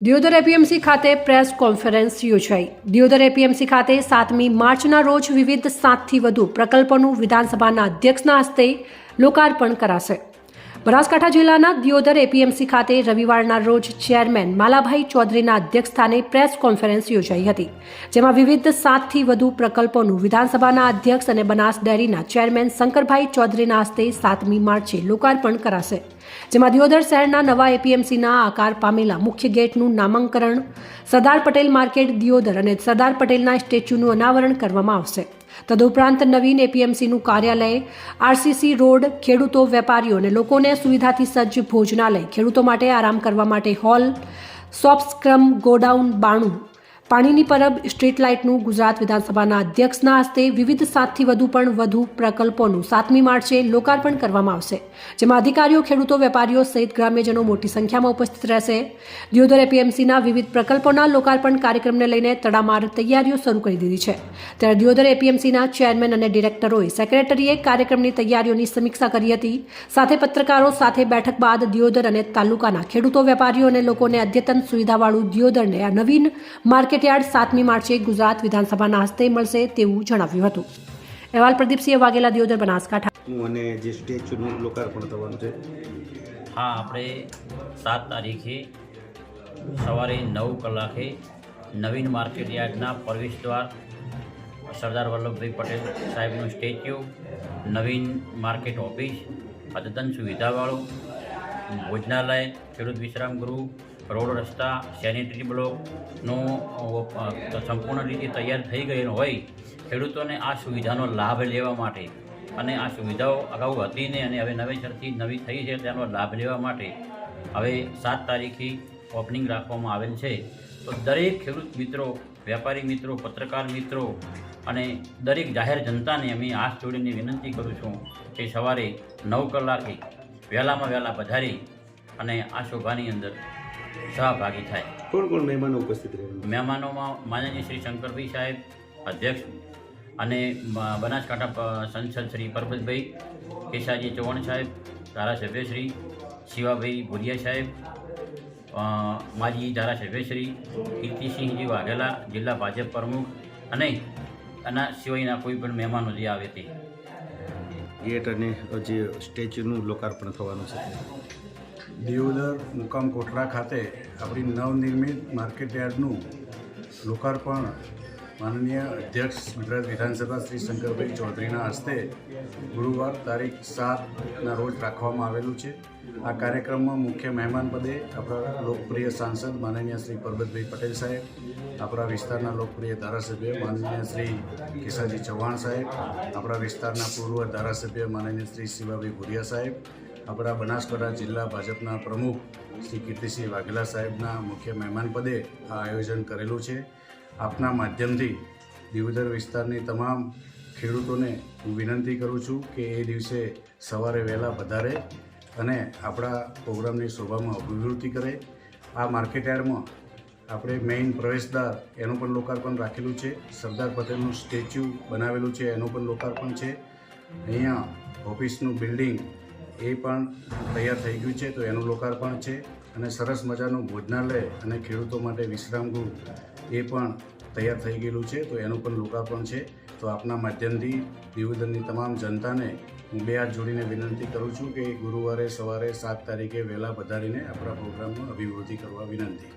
Deodar APMC ખાતે press conference યોજાઈ। Deodar APMC ખાતે 7મી માર્ચના રોજ વિવિધ 7થી વધુ પ્રકલ્પોનું વિધાનસભાના અધ્યક્ષના હસ્તે લોકાર્પણ કરાશે। બનાસકાંઠા જિલ્લાના દિયોદર એપીએમસી ખાતે રવિવારના રોજ ચેરમેન માલાભાઈ ચૌધરીના અધ્યક્ષસ્થાને પ્રેસ કોન્ફરન્સ યોજાઈ હતી, જેમાં વિવિધ 7થી વધુ પ્રકલ્પોનું વિધાનસભાના અધ્યક્ષ અને બનાસ ડેરીના ચેરમેન શંકરભાઈ ચૌધરીના હસ્તે 7મી માર્ચે લોકાર્પણ કરાશે, જેમાં દિયોદર શહેરના નવા એપીએમસીના આકાર પામેલા મુખ્ય ગેટનું નામાંકન, સરદાર પટેલ માર્કેટ દિયોદર અને સરદાર પટેલના સ્ટેચ્યુનું અનાવરણ કરવામાં આવશે। તદુપરાંત નવીન એપીએમસીનું કાર્યાલય, આરસીસી રોડ, ખેડૂતો, વેપારીઓ અને લોકોને સુવિધાથી સજ્જ ભોજનાલય, ખેડૂતો માટે આરામ કરવા માટે હોલ, શોપ્સક્રમ, ગોડાઉન, બાણું, પાણીની પરબ, સ્ટ્રીટ લાઇટનું ગુજરાત વિધાનસભાના અધ્યક્ષના હસ્તે વિવિધ 7થી વધુ પ્રકલ્પોનું 7મી માર્ચે લોકાર્પણ કરવામાં આવશે, જેમાં અધિકારીઓ, ખેડૂતો, વેપારીઓ સહિત ગ્રામ્યજનો મોટી સંખ્યામાં ઉપસ્થિત રહેશે। દિયોદર એપીએમસીના વિવિધ પ્રકલ્પોના લોકાર્પણ કાર્યક્રમને લઈને તડામાર તૈયારીઓ શરૂ કરી દીધી છે। ત્યારે દિયોદર એપીએમસીના ચેરમેન અને ડિરેક્ટરોએ સેક્રેટરીએ કાર્યક્રમની તૈયારીઓની સમીક્ષા કરી હતી। સાથે પત્રકારો સાથે બેઠક બાદ દિયોદર અને તાલુકાના ખેડૂતો, વેપારીઓ અને લોકોને અદ્યતન સુવિધાવાળું દિયોદરને આ નવીન માર્કેટ યાર્ડ 7મી માર્ચે ગુજરાત વિધાનસભાના હસ્તે મળશે તેવું જણાવ્યું હતું। અહેવાલ પ્રદીપસિંહ વાઘેલા, દિયોદર, બનાસકાંઠા। અને જે સ્ટેચ્યુનું લોકાર્પણ થવાનું છે, હા, આપણે 7 તારીખે સવારે 9 કલાકે નવીન માર્કેટ યાર્ડના પ્રવેશ દ્વાર સરદાર વલ્લભભાઈ પટેલ સાહેબનું સ્ટેચ્યુ, નવીન માર્કેટ ઓફિસ, અદ્યતન સુવિધાવાળું ભોજનાલય, ખેડૂત વિશ્રામ ગૃહ, રોડ રસ્તા, સેનિટરી બ્લોકનો સંપૂર્ણ રીતે તૈયાર થઈ ગયેલો હોય, ખેડૂતોને આ સુવિધાનો લાભ લેવા માટે અને આ સુવિધાઓ અગાઉ હતી ને અને હવે નવેસરથી નવી થઈ છે તેનો લાભ લેવા માટે હવે 7 તારીખે ઓપનિંગ રાખવામાં આવેલ છે। તો દરેક ખેડૂત મિત્રો, વેપારી મિત્રો, પત્રકાર મિત્રો અને દરેક જાહેર જનતાને અમે હાથ જોડીને વિનંતી કરું છું કે સવારે 9 કલાકે વહેલામાં વહેલા પધારી અને આ શોભાની અંદર સહભાગી થાય। કોણ મહેમાનો ઉપસ્થિત રહેવાના? મહેમાનોમાં માનનીય શ્રી શંકરભાઈ સાહેબ અધ્યક્ષ અને બનાસકાંઠા સંસદ શ્રી પરબતભાઈ કેશાજી ચૌહાણ સાહેબ, ધારાસભ્ય શ્રી શિવાભાઈ ભુરિયા સાહેબ, માજી ધારાસભ્ય શ્રી કીર્તિસિંહજી વાઘેલા, જિલ્લા ભાજપ પ્રમુખ અને આના સિવાયના કોઈ પણ મહેમાનો જે આવે તે ગેટ અને જે સ્ટેચ્યુનું લોકાર્પણ થવાનું છે। દિયોદર મુકામ કોટડા ખાતે આપણી નવનિર્મિત માર્કેટ યાર્ડનું લોકાર્પણ માનનીય અધ્યક્ષ ગુજરાત વિધાનસભા શ્રી શંકરભાઈ ચૌધરીના હસ્તે ગુરુવાર તારીખ 7ના રોજ રાખવામાં આવેલું છે। આ કાર્યક્રમમાં મુખ્ય મહેમાન પદે આપણા લોકપ્રિય સાંસદ માનનીય શ્રી પરબતભાઈ પટેલ સાહેબ, આપણા વિસ્તારના લોકપ્રિય ધારાસભ્ય માનનીય શ્રી કેશાજી ચૌહાણ સાહેબ, આપણા વિસ્તારના પૂર્વ ધારાસભ્ય માનનીય શ્રી શિવાભાઈ ભુરિયા સાહેબ, આપણા બનાસકાંઠા જિલ્લા ભાજપના પ્રમુખ શ્રી કીર્તિસિંહ વાઘેલા સાહેબના મુખ્ય મહેમાન પદે આ આયોજન કરેલું છે। આપના માધ્યમથી દિયોદર વિસ્તારની તમામ ખેડૂતોને હું વિનંતી કરું છું કે એ દિવસે સવારે વહેલા પધારે અને આપણા પ્રોગ્રામની શોભામાં અભિવૃદ્ધિ કરે। આ માર્કેટ યાર્ડમાં આપણે મેઇન પ્રવેશદ્વાર એનું પણ લોકાર્પણ રાખેલું છે, સરદાર પટેલનું સ્ટેચ્યુ બનાવેલું છે એનું પણ લોકાર્પણ છે, અહીંયા ઓફિસનું બિલ્ડિંગ એ પણ તૈયાર થઈ ગયું છે તો એનું લોકાર્પણ છે, અને સરસ મજાનું ભોજનાલય અને ખેડૂતો માટે વિશ્રામ ગૃહ એ પણ તૈયાર થઈ ગયેલું છે તો એનું પણ લોકાર્પણ છે। તો આપના માધ્યમથી દિયોદરની તમામ જનતાને હું 2 હાથ જોડીને વિનંતી કરું છું કે ગુરુવારે સવારે 7 તારીખે વહેલા પધારીને આપણા પ્રોગ્રામમાં અભિવૃદ્ધિ કરવા વિનંતી।